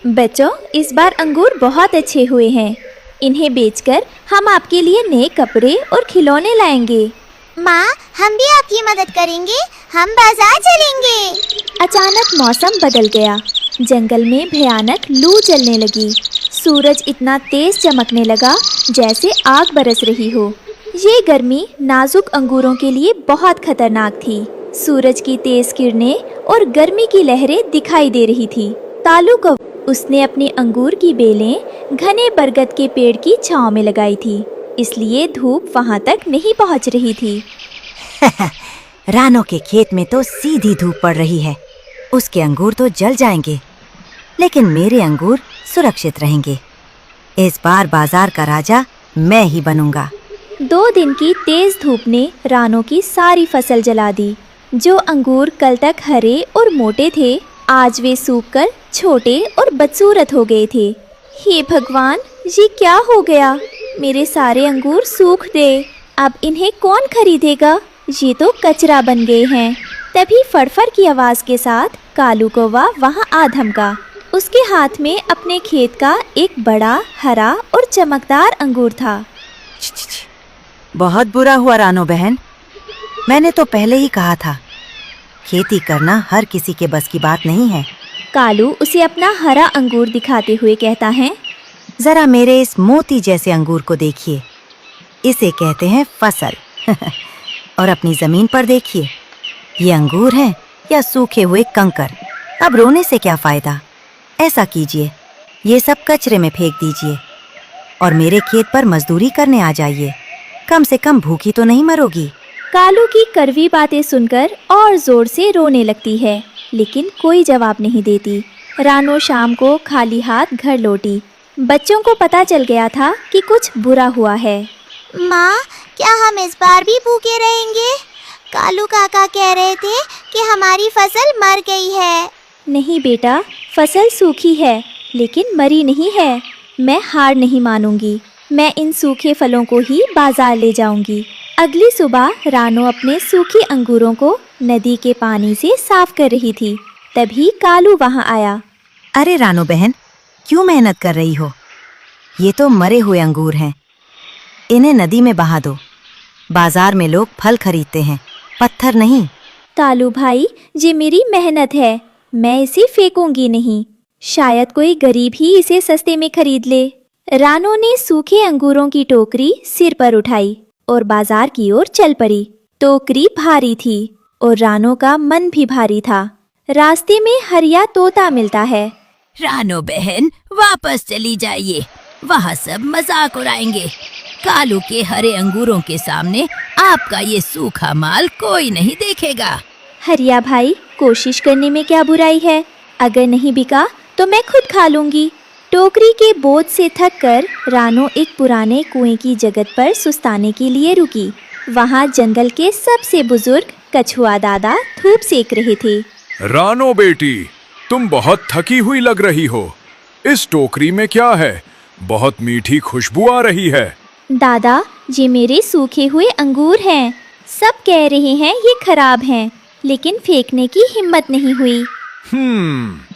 बच्चों, इस बार अंगूर बहुत अच्छे हुए हैं। इन्हें बेचकर हम आपके लिए नए कपड़े और खिलौने लाएंगे। माँ, हम भी आपकी मदद करेंगे। हम बाजार चलेंगे। अचानक मौसम बदल गया। जंगल में भयानक लू चलने लगी। सूरज इतना तेज चमकने लगा जैसे आग बरस रही हो। ये गर्मी नाजुक अंगूरों के लिए बहुत खतरनाक थी। सूरज की तेज किरणें और गर्मी की लहरें दिखाई दे रही थी। कालू को उसने अपने अंगूर की बेलें घने बरगद के पेड़ की छांव में लगाई थी, इसलिए धूप वहां तक नहीं पहुंच रही थी। रानो के खेत में तो सीधी धूप पड़ रही है। उसके अंगूर तो जल जाएंगे, लेकिन मेरे अंगूर सुरक्षित रहेंगे। इस बार बाजार का राजा मैं ही बनूंगा। 2 दिन की तेज धूप ने रानो की सारी फसल जला दी। जो अंगूर कल तक हरे और मोटे थे, आज वे सूखकर छोटे और बदसूरत हो गए थे। हे भगवान, ये क्या हो गया? मेरे सारे अंगूर सूख गए। अब इन्हें कौन खरीदेगा? ये तो कचरा बन गए हैं। तभी फड़फड़ की आवाज़ के साथ कालू कौवा वहाँ आ धमका। उसके हाथ में अपने खेत का एक बड़ा हरा और चमकदार अंगूर था। बहुत बुरा हुआ रानो बहन, मैंने तो पहले ही कहा था, खेती करना हर किसी के बस की बात नहीं है। कालू उसे अपना हरा अंगूर दिखाते हुए कहता है, जरा मेरे इस मोती जैसे अंगूर को देखिए, इसे कहते हैं फसल। और अपनी जमीन पर देखिए, ये अंगूर हैं या सूखे हुए कंकर। अब रोने से क्या फायदा? ऐसा कीजिए, ये सब कचरे में फेंक दीजिए और मेरे खेत पर मजदूरी करने आ जाइए। कम से कम भूखी तो नहीं मरोगी। कालू की कड़वी बातें सुनकर और जोर से रोने लगती है, लेकिन कोई जवाब नहीं देती। रानो शाम को खाली हाथ घर लौटी। बच्चों को पता चल गया था कि कुछ बुरा हुआ है। माँ, क्या हम इस बार भी भूखे रहेंगे? कालू काका कह रहे थे कि हमारी फसल मर गई है। नहीं बेटा, फसल सूखी है लेकिन मरी नहीं है। मैं हार नहीं मानूंगी। मैं इन सूखे फलों को ही बाजार ले जाऊंगी। अगली सुबह रानो अपने सूखे अंगूरों को नदी के पानी से साफ कर रही थी। तभी कालू वहां आया। अरे रानो बहन, क्यों मेहनत कर रही हो? ये तो मरे हुए अंगूर हैं, इन्हें नदी में बहा दो। बाजार में लोग फल खरीदते हैं, पत्थर नहीं। कालू भाई, ये मेरी मेहनत है, मैं इसे फेंकूंगी नहीं। शायद कोई गरीब ही इसे सस्ते में खरीद ले। रानो ने सूखे अंगूरों की टोकरी सिर पर उठाई और बाजार की ओर चल पड़ी। टोकरी भारी थी और रानो का मन भी भारी था। रास्ते में हरिया तोता मिलता है। रानो बहन, वापस चली जाइए, वहाँ सब मजाक उड़ाएंगे। कालू के हरे अंगूरों के सामने आपका ये सूखा माल कोई नहीं देखेगा। हरिया भाई, कोशिश करने में क्या बुराई है? अगर नहीं बिका तो मैं खुद खा लूंगी। टोकरी के बोझ से थककर रानो एक पुराने कुएं की जगत पर सुस्ताने के लिए रुकी। वहाँ जंगल के सबसे बुजुर्ग कछुआ दादा धूप सेक रहे थे। रानो बेटी, तुम बहुत थकी हुई लग रही हो। इस टोकरी में क्या है? बहुत मीठी खुशबू आ रही है। दादा, ये मेरे सूखे हुए अंगूर हैं। सब कह रहे हैं ये खराब हैं, लेकिन फेंकने की हिम्मत नहीं हुई।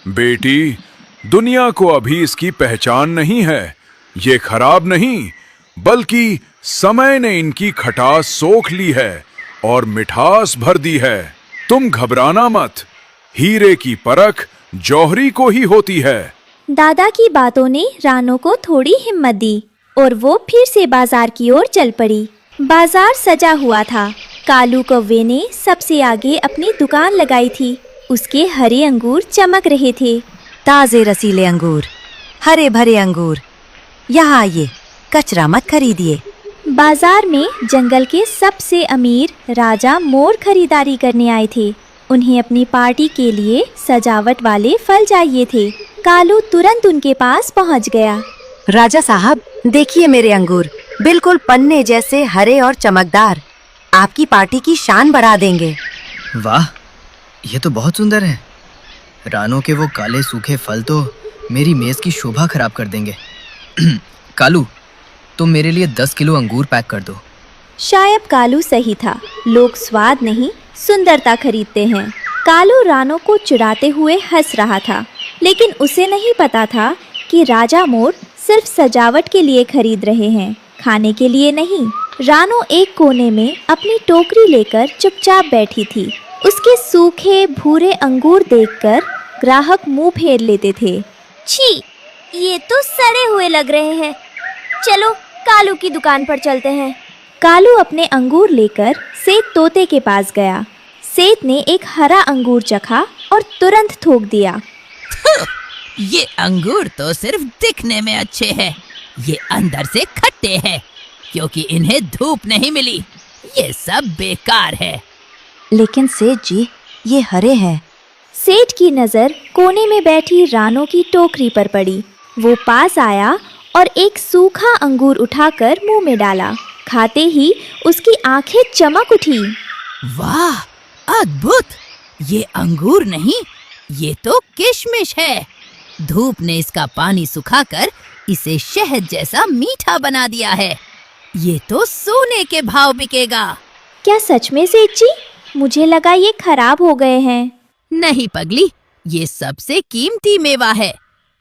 बेटी, दुनिया को अभी इसकी पहचान नहीं है। ये खराब नहीं, बल्कि समय ने इनकी खटास सोख ली है और मिठास भर दी है। तुम घबराना मत, हीरे की परख जौहरी को ही होती है। दादा की बातों ने रानो को थोड़ी हिम्मत दी और वो फिर से बाजार की ओर चल पड़ी। बाजार सजा हुआ था। कालू कौवे ने सबसे आगे अपनी दुकान लगाई थी। उसके हरे अंगूर चमक रहे थे। ताजे रसीले अंगूर, हरे भरे अंगूर, यहाँ आइए, कचरा मत खरीदिए। बाजार में जंगल के सबसे अमीर राजा मोर खरीदारी करने आए थे। उन्हें अपनी पार्टी के लिए सजावट वाले फल चाहिए थे। कालू तुरंत उनके पास पहुंच गया। राजा साहब, देखिए मेरे अंगूर, बिल्कुल पन्ने जैसे हरे और चमकदार, आपकी पार्टी की शान बढ़ा देंगे। वाह, ये तो बहुत सुंदर है। रानो के वो काले सूखे फल तो मेरी मेज की शोभा खराब कर देंगे। कालू, तुम मेरे लिए 10 किलो अंगूर पैक कर दो। शायद कालू सही था। लोग स्वाद नहीं, सुंदरता खरीदते हैं। कालू रानो को चिढ़ाते हुए हंस रहा था। लेकिन उसे नहीं पता था कि राजा मोर सिर्फ सजावट के लिए खरीद रहे हैं, खाने के लिए नहीं। रानो एक कोने में अपनी टोकरी लेकर चुपचाप बैठी थी। उसके सूखे भूरे अंगूर देखकर ग्राहक मुंह फेर लेते थे। छी, ये तो सड़े हुए लग रहे हैं। चलो कालू की दुकान पर चलते हैं। कालू अपने अंगूर लेकर सेठ तोते के पास गया। सेठ ने एक हरा अंगूर चखा और तुरंत थूक दिया। ये अंगूर तो सिर्फ दिखने में अच्छे हैं, ये अंदर से खट्टे हैं, क्योंकि इन्हें धूप नहीं मिली। ये सब बेकार है। लेकिन सेठ जी, ये हरे हैं। सेठ की नजर कोने में बैठी रानो की टोकरी पर पड़ी। वो पास आया और एक सूखा अंगूर उठाकर मुंह में डाला। खाते ही उसकी आंखें चमक उठी। वाह, अद्भुत! ये अंगूर नहीं, ये तो किशमिश है। धूप ने इसका पानी सुखाकर इसे शहद जैसा मीठा बना दिया है। ये तो सोने के भाव बिकेगा। क्या सच में सेठ जी? मुझे लगा ये खराब हो गए हैं। नहीं पगली, ये सबसे कीमती मेवा है।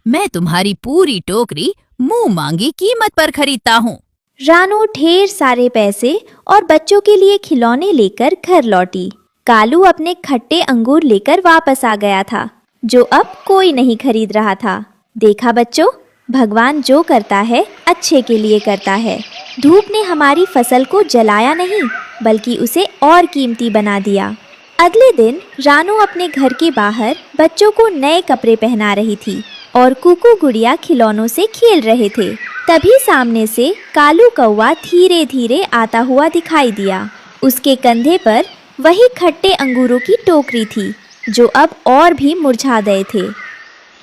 मैं तुम्हारी पूरी टोकरी मुंह मांगी कीमत पर खरीदता हूँ। रानो ढेर सारे पैसे और बच्चों के लिए खिलौने लेकर घर लौटी। कालू अपने खट्टे अंगूर लेकर वापस आ गया था, जो अब कोई नहीं खरीद रहा था। देखा बच्चों, भगवान जो करता है अच्छे के लिए करता है। धूप ने हमारी फसल को जलाया नहीं, बल्कि उसे और कीमती बना दिया। अगले दिन रानो अपने घर के बाहर बच्चों को नए कपड़े पहना रही थी और कुकू गुड़िया खिलौनों से खेल रहे थे। तभी सामने से कालू कौवा धीरे धीरे आता हुआ दिखाई दिया। उसके कंधे पर वही खट्टे अंगूरों की टोकरी थी, जो अब और भी मुरझा गए थे।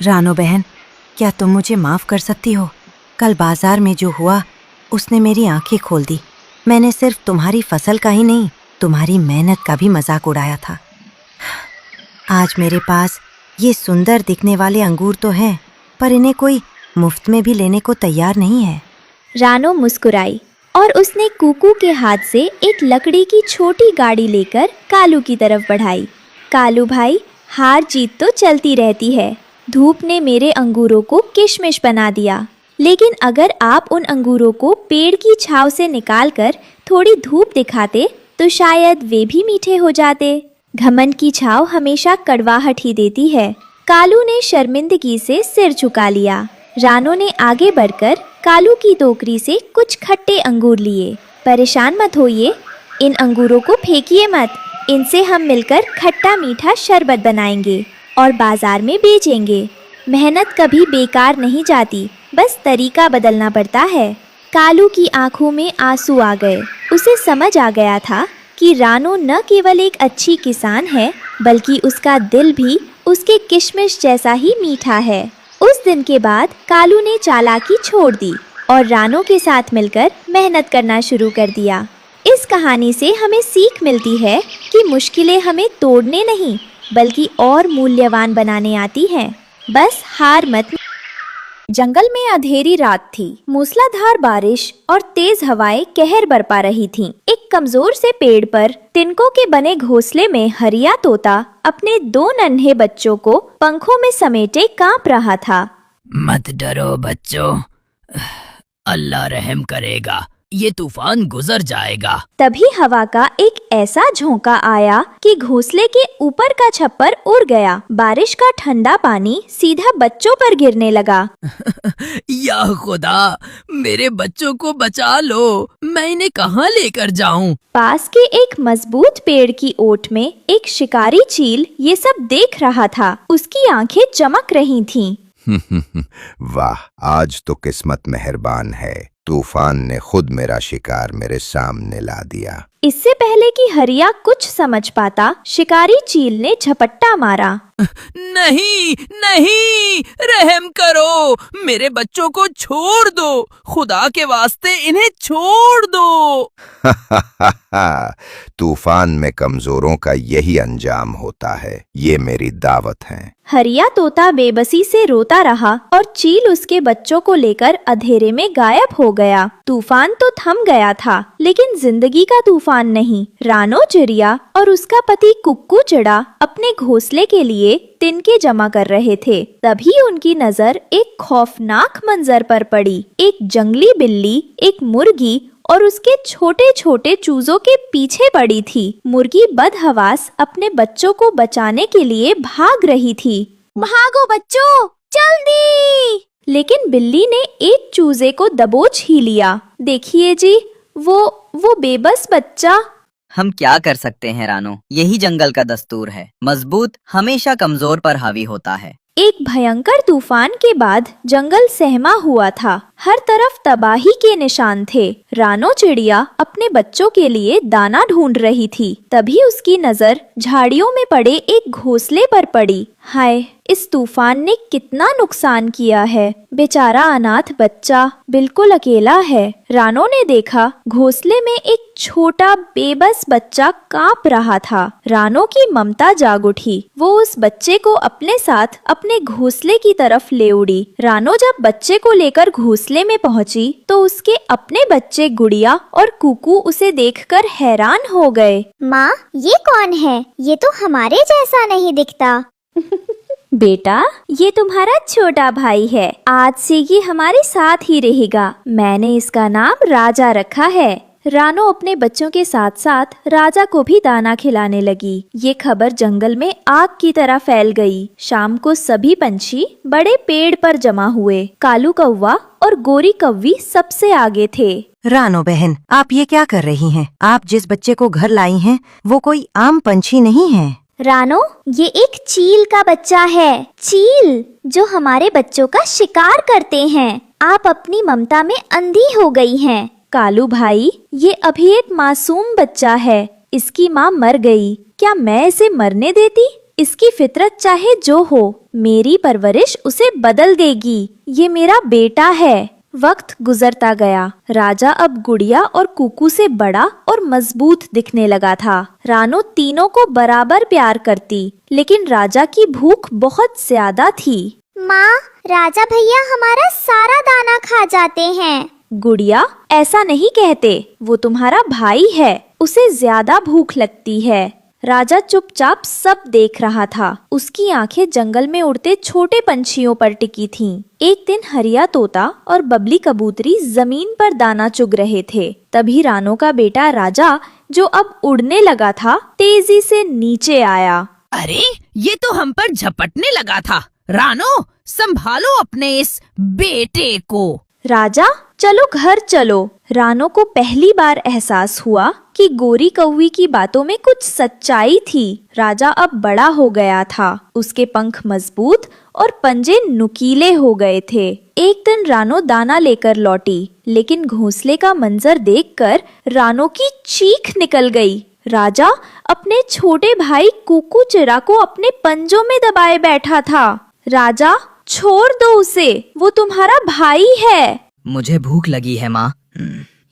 रानो बहन, क्या तुम मुझे माफ कर सकती हो? कल बाजार में जो हुआ उसने मेरी आंखें खोल दी। मैंने सिर्फ तुम्हारी फसल का ही नहीं, तुम्हारी मेहनत का भी मजाक उड़ाया था। आज मेरे पास ये सुंदर दिखने वाले अंगूर तो हैं, पर इन्हें कोई मुफ्त में भी लेने को तैयार नहीं है। रानो मुस्कुराई और उसने कुकू के हाथ से एक लकड़ी की छोटी गाड़ी लेकर कालू की तरफ बढ़ाई। कालू भाई, हार जीत तो चलती रहती है। धूप ने मेरे अंगूरों को किशमिश बना दिया, लेकिन अगर आप उन अंगूरों को पेड़ की छांव से निकालकर थोड़ी धूप दिखाते तो शायद वे भी मीठे हो जाते। घमंड की छांव हमेशा कड़वाहट ही देती है। कालू ने शर्मिंदगी से सिर झुका लिया। रानो ने आगे बढ़कर कालू की टोकरी से कुछ खट्टे अंगूर लिए। परेशान मत होइए, इन अंगूरों को फेंकिए मत। इनसे हम मिलकर खट्टा मीठा शरबत बनाएंगे और बाजार में बेचेंगे। मेहनत कभी बेकार नहीं जाती, बस तरीका बदलना पड़ता है। कालू की आंखों में आंसू आ गए। उसे समझ आ गया था कि रानो न केवल एक अच्छी किसान है, बल्कि उसका दिल भी उसके किशमिश जैसा ही मीठा है। उस दिन के बाद कालू ने चालाकी छोड़ दी और रानो के साथ मिलकर मेहनत करना शुरू कर दिया। इस कहानी से हमें सीख मिलती है कि मुश्किलें हमें तोड़ने नहीं, बल्कि और मूल्यवान बनाने आती हैं। बस हार मत। जंगल में अंधेरी रात थी। मूसलाधार बारिश और तेज हवाएं कहर बरपा रही थीं। एक कमजोर से पेड़ पर तिनकों के बने घोंसले में हरिया तोता अपने 2 नन्हे बच्चों को पंखों में समेटे कांप रहा था। मत डरो बच्चों, अल्लाह रहम करेगा, ये तूफान गुजर जाएगा। तभी हवा का एक ऐसा झोंका आया कि घोंसले के ऊपर का छप्पर उड़ गया। बारिश का ठंडा पानी सीधा बच्चों पर गिरने लगा। या खुदा, मेरे बच्चों को बचा लो, मैं इन्हें कहाँ लेकर जाऊं? पास के एक मजबूत पेड़ की ओट में एक शिकारी चील ये सब देख रहा था। उसकी आंखें चमक रही थीं। वाह, आज तो किस्मत मेहरबान है। तूफान ने खुद मेरा शिकार मेरे सामने ला दिया। इससे पहले कि हरिया कुछ समझ पाता, शिकारी चील ने झपट्टा मारा। नहीं नहीं, रहम करो, मेरे बच्चों को छोड़ दो, खुदा के वास्ते इन्हें छोड़ दो। तूफान में कमजोरों का यही अंजाम होता है। ये मेरी दावत है। हरिया तोता बेबसी से रोता रहा और चील उसके बच्चों को लेकर अंधेरे में गायब हो गया। तूफान तो थम गया था, लेकिन जिंदगी का तूफान नहीं। रानो चिड़िया और उसका पति कुक्कू चिड़ा अपने घोंसले के लिए तिनके जमा कर रहे थे। तभी उनकी नजर एक खौफनाक मंजर पर पड़ी। एक जंगली बिल्ली, एक मुर्गी और उसके छोटे छोटे चूजों के पीछे पड़ी थी। मुर्गी बदहवास अपने बच्चों को बचाने के लिए भाग रही थी। भागो बच्चों, जल्दी! लेकिन बिल्ली ने एक चूजे को दबोच ही लिया। देखिए जी, वो बेबस बच्चा। हम क्या कर सकते हैं रानो, यही जंगल का दस्तूर है। मजबूत हमेशा कमजोर पर हावी होता है। एक भयंकर तूफान के बाद जंगल सहमा हुआ था। हर तरफ तबाही के निशान थे। रानो चिड़िया अपने बच्चों के लिए दाना ढूंढ रही थी। तभी उसकी नजर झाड़ियों में पड़े एक घोंसले पर पड़ी। हाय, इस तूफान ने कितना नुकसान किया है। बेचारा अनाथ बच्चा बिल्कुल अकेला है। रानो ने देखा घोंसले में एक छोटा बेबस बच्चा कांप रहा था। रानो की ममता जाग उठी। वो उस बच्चे को अपने साथ अपने घोंसले की तरफ ले उड़ी। रानो जब बच्चे को लेकर घोंसले में पहुंची तो उसके अपने बच्चे गुड़िया और कुकू उसे देखकर हैरान हो गए। माँ, ये कौन है? ये तो हमारे जैसा नहीं दिखता। बेटा, ये तुम्हारा छोटा भाई है। आज से ये हमारे साथ ही रहेगा। मैंने इसका नाम राजा रखा है। रानो अपने बच्चों के साथ साथ राजा को भी दाना खिलाने लगी। ये खबर जंगल में आग की तरह फैल गई। शाम को सभी पंछी बड़े पेड़ पर जमा हुए। कालू कौवा और गोरी कौवी सबसे आगे थे। रानो बहन, आप ये क्या कर रही हैं? आप जिस बच्चे को घर लाई हैं, वो कोई आम पंछी नहीं है। रानो, ये एक चील का बच्चा है। चील जो हमारे बच्चों का शिकार करते हैं। आप अपनी ममता में अंधी हो गई हैं। कालू भाई, ये अभी एक मासूम बच्चा है। इसकी माँ मर गई। क्या मैं इसे मरने देती? इसकी फितरत चाहे जो हो, मेरी परवरिश उसे बदल देगी। ये मेरा बेटा है। वक्त गुजरता गया। राजा अब गुड़िया और कुकू से बड़ा और मजबूत दिखने लगा था। रानो तीनों को बराबर प्यार करती, लेकिन राजा की भूख बहुत ज्यादा थी। माँ, राजा भैया हमारा सारा दाना खा जाते हैं। गुड़िया, ऐसा नहीं कहते। वो तुम्हारा भाई है, उसे ज्यादा भूख लगती है। राजा चुपचाप सब देख रहा था। उसकी आंखें जंगल में उड़ते छोटे पंछियों पर टिकी थीं। एक दिन हरिया तोता और बबली कबूतरी जमीन पर दाना चुग रहे थे। तभी रानो का बेटा राजा, जो अब उड़ने लगा था, तेजी से नीचे आया। अरे, ये तो हम पर झपटने लगा था। रानो, संभालो अपने इस बेटे को। राजा, चलो घर चलो। रानो को पहली बार एहसास हुआ कि गोरी कौवी की बातों में कुछ सच्चाई थी। राजा अब बड़ा हो गया था। उसके पंख मजबूत और पंजे नुकीले हो गए थे। एक दिन रानो दाना लेकर लौटी, लेकिन घोंसले का मंजर देखकर रानो की चीख निकल गई। राजा अपने छोटे भाई कुकू चिरा को अपने पंजों में दबाए बैठा था। राजा, छोड़ दो उसे, वो तुम्हारा भाई है। मुझे भूख लगी है माँ।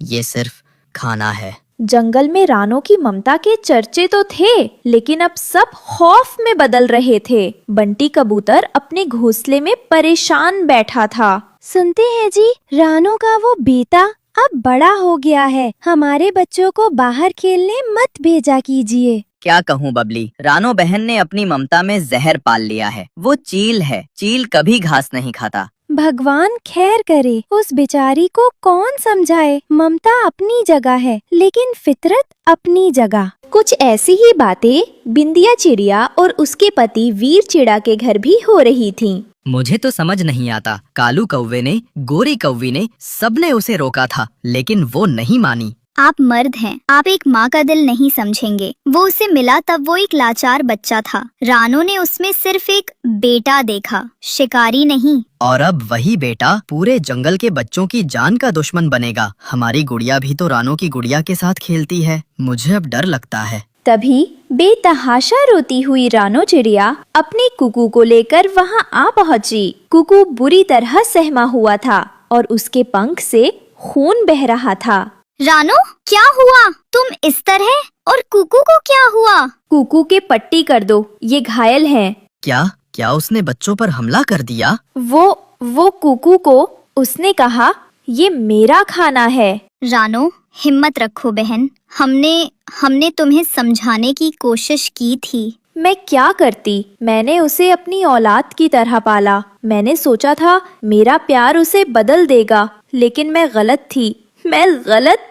ये सिर्फ खाना है। जंगल में रानो की ममता के चर्चे तो थे, लेकिन अब सब खौफ में बदल रहे थे। बंटी कबूतर अपने घोंसले में परेशान बैठा था। सुनते हैं जी, रानो का वो बेटा अब बड़ा हो गया है। हमारे बच्चों को बाहर खेलने मत भेजा कीजिए। क्या कहूँ बबली, रानो बहन ने अपनी ममता में जहर पाल लिया है। वो चील है। चील कभी घास नहीं खाता। भगवान खैर करे, उस बेचारी को कौन समझाए। ममता अपनी जगह है, लेकिन फितरत अपनी जगह। कुछ ऐसी ही बातें बिंदिया चिड़िया और उसके पति वीर चिड़ा के घर भी हो रही थीं। मुझे तो समझ नहीं आता। कालू कौवे ने, गोरी कौवी ने, सबने उसे रोका था, लेकिन वो नहीं मानी। आप मर्द हैं, आप एक माँ का दिल नहीं समझेंगे। वो उसे मिला तब वो एक लाचार बच्चा था। रानो ने उसमें सिर्फ एक बेटा देखा, शिकारी नहीं। और अब वही बेटा पूरे जंगल के बच्चों की जान का दुश्मन बनेगा। हमारी गुड़िया भी तो रानो की गुड़िया के साथ खेलती है। मुझे अब डर लगता है। तभी बेतहाशा रोती हुई रानो चिड़िया अपने कुकू को लेकर वहां आ पहुंची। कुकू बुरी तरह सहमा हुआ था और उसके पंख से खून बह रहा था। रानो, क्या हुआ? तुम इस तरह, और कुकू को क्या हुआ? कुकू के पट्टी कर दो, ये घायल है। क्या उसने बच्चों पर हमला कर दिया? वो कुकू को उसने कहा, ये मेरा खाना है। रानो, हिम्मत रखो बहन। हमने तुम्हें समझाने की कोशिश की थी। मैं क्या करती। मैंने उसे अपनी औलाद की तरह पाला। मैंने सोचा था मेरा प्यार उसे बदल देगा, लेकिन मैं गलत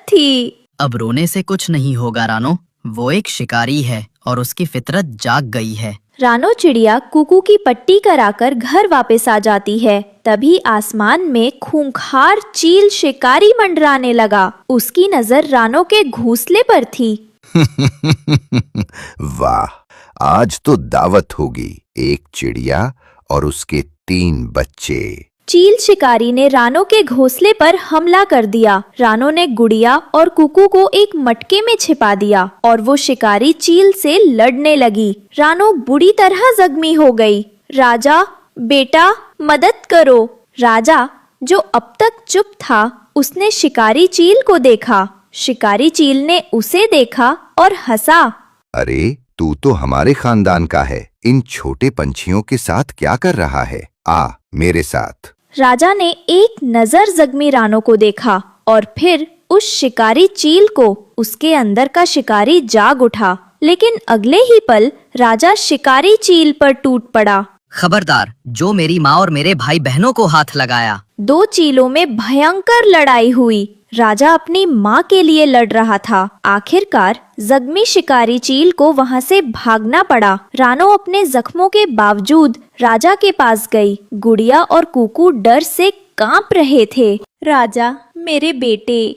थी। अब रोने से कुछ नहीं होगा रानो, वो एक शिकारी है और उसकी फितरत जाग गई है। रानो चिड़िया कुकू की पट्टी कराकर घर वापस आ जाती है। तभी आसमान में खूंखार चील शिकारी मंडराने लगा। उसकी नजर रानो के घोंसले पर थी। वाह, आज तो दावत होगी। एक चिड़िया और उसके 3 बच्चे। चील शिकारी ने रानो के घोंसले पर हमला कर दिया। रानो ने गुड़िया और कुकू को एक मटके में छिपा दिया और वो शिकारी चील से लड़ने लगी। रानो बुरी तरह जख्मी हो गई। राजा, बेटा मदद करो। राजा, जो अब तक चुप था, उसने शिकारी चील को देखा। शिकारी चील ने उसे देखा और हंसा। अरे, तू तो हमारे खानदान का है। इन छोटे पंछियों के साथ क्या कर रहा है? आ मेरे साथ। राजा ने एक नजर जख्मी रानो को देखा और फिर उस शिकारी चील को। उसके अंदर का शिकारी जाग उठा, लेकिन अगले ही पल राजा शिकारी चील पर टूट पड़ा। खबरदार, जो मेरी माँ और मेरे भाई बहनों को हाथ लगाया। 2 चीलों में भयंकर लड़ाई हुई। राजा अपनी माँ के लिए लड़ रहा था। आखिरकार जख्मी शिकारी चील को वहाँ से भागना पड़ा। रानो अपने जख्मों के बावजूद राजा के पास गई। गुड़िया और कुकू डर से कांप रहे थे। राजा, मेरे बेटे,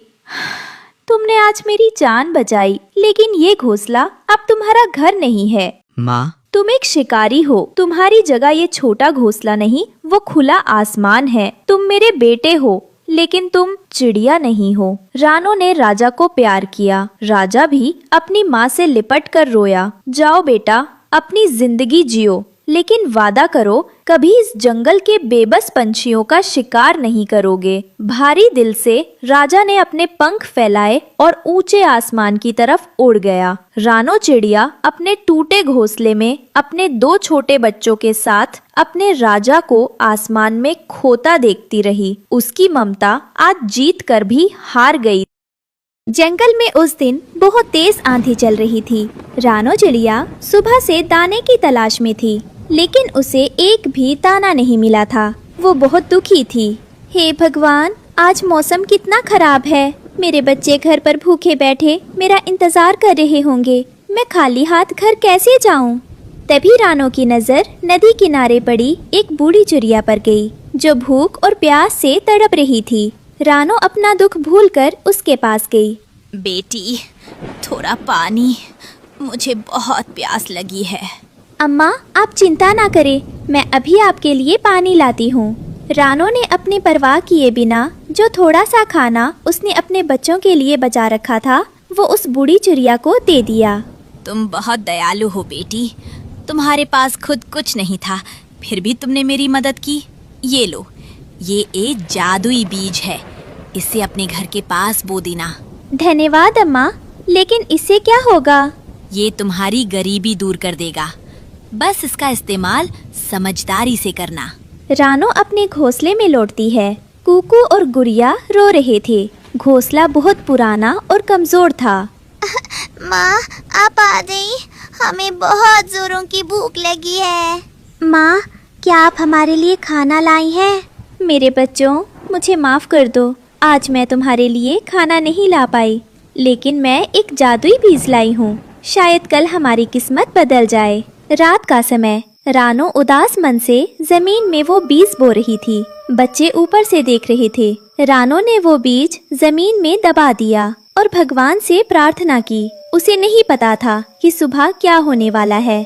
तुमने आज मेरी जान बचाई, लेकिन ये घोंसला अब तुम्हारा घर नहीं है। माँ, तुम एक शिकारी हो। तुम्हारी जगह ये छोटा घोंसला नहीं, वो खुला आसमान है। तुम मेरे बेटे हो, लेकिन तुम चिड़िया नहीं हो। रानो ने राजा को प्यार किया। राजा भी अपनी माँ से लिपट कर रोया। जाओ बेटा, अपनी जिंदगी जियो, लेकिन वादा करो कभी इस जंगल के बेबस पंछियों का शिकार नहीं करोगे। भारी दिल से राजा ने अपने पंख फैलाए और ऊंचे आसमान की तरफ उड़ गया। रानो चिड़िया अपने टूटे घोंसले में अपने 2 छोटे बच्चों के साथ अपने राजा को आसमान में खोता देखती रही। उसकी ममता आज जीत कर भी हार गई। जंगल में उस दिन बहुत तेज आंधी चल रही थी। रानो चिड़िया सुबह से दाने की तलाश में थी, लेकिन उसे एक भी दाना नहीं मिला था। वो बहुत दुखी थी। हे भगवान, आज मौसम कितना खराब है। मेरे बच्चे घर पर भूखे बैठे मेरा इंतजार कर रहे होंगे। मैं खाली हाथ घर कैसे जाऊं? तभी रानो की नजर नदी किनारे पड़ी एक बूढ़ी चिड़िया पर गई, जो भूख और प्यास से तड़प रही थी। रानो अपना दुख भूलकर उसके पास गई। बेटी, थोड़ा पानी, मुझे बहुत प्यास लगी है। अम्मा, आप चिंता ना करें, मैं अभी आपके लिए पानी लाती हूँ। रानो ने अपनी परवाह किए बिना जो थोड़ा सा खाना उसने अपने बच्चों के लिए बचा रखा था, वो उस बूढ़ी चिड़िया को दे दिया। तुम बहुत दयालु हो बेटी। तुम्हारे पास खुद कुछ नहीं था, फिर भी तुमने मेरी मदद की। ये लो, ये एक जादुई बीज है। इसे अपने घर के पास बो देना। धन्यवाद अम्मा, लेकिन इससे क्या होगा? ये तुम्हारी गरीबी दूर कर देगा। बस इसका इस्तेमाल समझदारी से करना। रानो अपने घोंसले में लौटती है। कुकू और गुड़िया रो रहे थे। घोंसला बहुत पुराना और कमजोर था। माँ, आप आ गई। हमें बहुत जोरों की भूख लगी है। माँ, क्या आप हमारे लिए खाना लाई हैं? मेरे बच्चों, मुझे माफ कर दो। आज मैं तुम्हारे लिए खाना नहीं ला पाई, लेकिन मैं एक जादुई बीज लाई हूँ। शायद कल हमारी किस्मत बदल जाए। रात का समय, रानो उदास मन से जमीन में वो बीज बो रही थी। बच्चे ऊपर से देख रहे थे। रानो ने वो बीज जमीन में दबा दिया और भगवान से प्रार्थना की। उसे नहीं पता था कि सुबह क्या होने वाला है।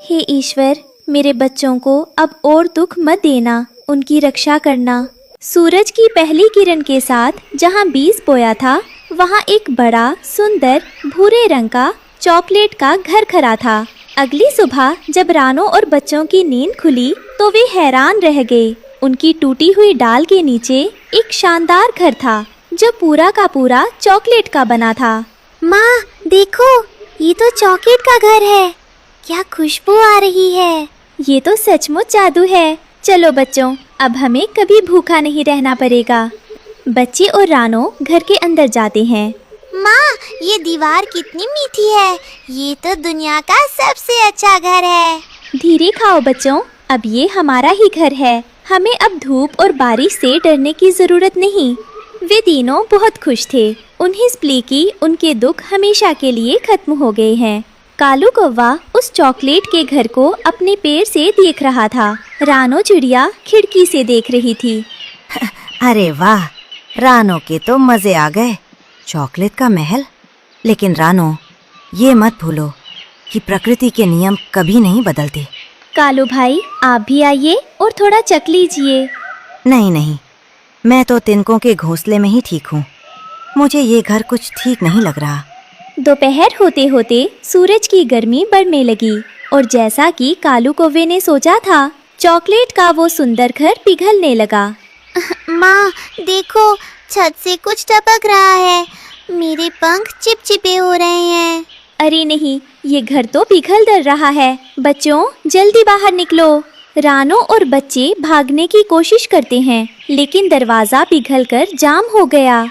हे ईश्वर, मेरे बच्चों को अब और दुख मत देना, उनकी रक्षा करना। सूरज की पहली किरण के साथ जहाँ बीज बोया था, वहाँ एक बड़ा सुंदर भूरे रंग का चॉकलेट का घर खड़ा था। अगली सुबह जब रानो और बच्चों की नींद खुली तो वे हैरान रह गए। उनकी टूटी हुई डाल के नीचे एक शानदार घर था, जो पूरा का पूरा चॉकलेट का बना था। माँ, देखो, ये तो चॉकलेट का घर है। क्या खुशबू आ रही है। ये तो सचमुच जादू है। चलो बच्चों, अब हमें कभी भूखा नहीं रहना पड़ेगा। बच्चे और रानो घर के अंदर जाते हैं। माँ, ये दीवार कितनी मीठी है। ये तो दुनिया का सबसे अच्छा घर है। धीरे खाओ बच्चों, अब ये हमारा ही घर है। हमें अब धूप और बारिश से डरने की जरूरत नहीं। वे तीनों बहुत खुश थे। उन्हें स्प्लीकी उनके दुख हमेशा के लिए खत्म हो गए हैं। कालू कौवा उस चॉकलेट के घर को अपने पैर से देख रहा था। रानो चिड़िया खिड़की से देख रही थी। अरे वाह, रानो के तो मजे आ गए। चॉकलेट का महल। लेकिन रानो, ये मत भूलो कि प्रकृति के नियम कभी नहीं बदलते। कालू भाई, आप भी आइए और थोड़ा चख लीजिए। नहीं नहीं, मैं तो तिनकों के घोंसले में ही ठीक हूँ। मुझे ये घर कुछ ठीक नहीं लग रहा। दोपहर होते होते सूरज की गर्मी बढ़ने लगी और जैसा कि कालू कौवे ने सोचा था, चॉकलेट का वो सुंदर घर पिघलने लगा। माँ देखो, छत से कुछ टपक रहा है। मेरे पंख चिपचिपे हो रहे हैं। अरे नहीं, ये घर तो पिघल डर रहा है। बच्चों, जल्दी बाहर निकलो। रानो और बच्चे भागने की कोशिश करते हैं, लेकिन दरवाजा पिघलकर जाम हो गया।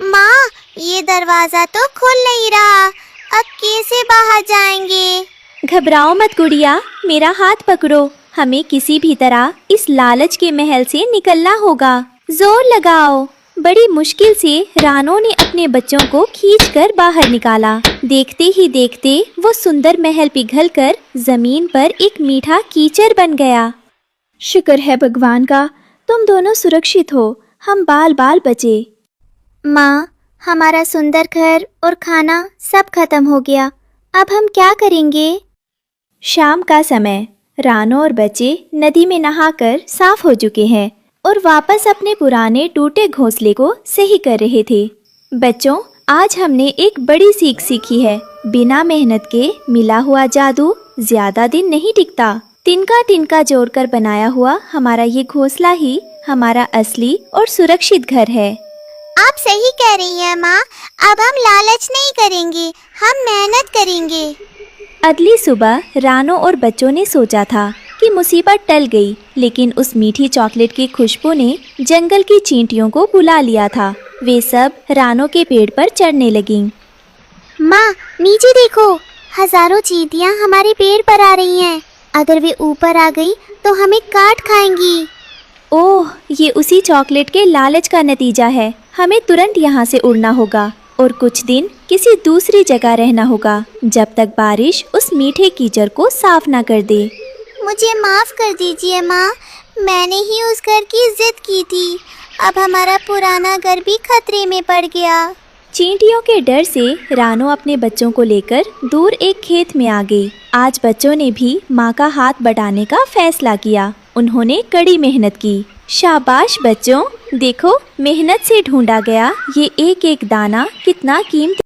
माँ, ये दरवाजा तो खुल नहीं रहा। अब कैसे बाहर जाएंगे? घबराओ मत गुड़िया, मेरा हाथ पकड़ो। हमें किसी भी तरह इस लालच के महल से निकलना होगा। जोर लगाओ। बड़ी मुश्किल से रानो ने अपने बच्चों को खींचकर बाहर निकाला। देखते ही देखते वो सुंदर महल पिघलकर जमीन पर एक मीठा कीचड़ बन गया। शुक्र है भगवान का, तुम दोनों सुरक्षित हो। हम बाल बाल बचे। माँ, हमारा सुंदर घर और खाना सब खत्म हो गया। अब हम क्या करेंगे? शाम का समय। रानो और बच्चे नदी में नहाकर साफ हो चुके हैं और वापस अपने पुराने टूटे घोंसले को सही कर रहे थे। बच्चों, आज हमने एक बड़ी सीख सीखी है। बिना मेहनत के मिला हुआ जादू ज्यादा दिन नहीं टिकता। तिनका तिनका जोड़कर बनाया हुआ हमारा ये घोंसला ही हमारा असली और सुरक्षित घर है। आप सही कह रही हैं माँ। अब हम लालच नहीं करेंगे, हम मेहनत करेंगे। अगली सुबह रानो और बच्चों ने सोचा था कि मुसीबत टल गई, लेकिन उस मीठी चॉकलेट की खुशबू ने जंगल की चींटियों को बुला लिया था। वे सब रानो के पेड़ पर चढ़ने लगीं। माँ, नीचे देखो, हजारों चींटियाँ हमारे पेड़ पर आ रही हैं। अगर वे ऊपर आ गई तो हमें काट खाएंगी। ओह, ये उसी चॉकलेट के लालच का नतीजा है। हमें तुरंत यहाँ से उड़ना होगा और कुछ दिन किसी दूसरी जगह रहना होगा, जब तक बारिश उस मीठे कीचड़ को साफ ना कर दे। मुझे माफ कर दीजिए माँ, मैंने ही उस घर की जिद की थी। अब हमारा पुराना घर भी खतरे में पड़ गया। चींटियों के डर से रानो अपने बच्चों को लेकर दूर एक खेत में आ गई। आज बच्चों ने भी माँ का हाथ बटाने का फैसला किया। उन्होंने कड़ी मेहनत की। शाबाश बच्चों, देखो, मेहनत से ढूंढा गया ये एक एक दाना कितना कीमती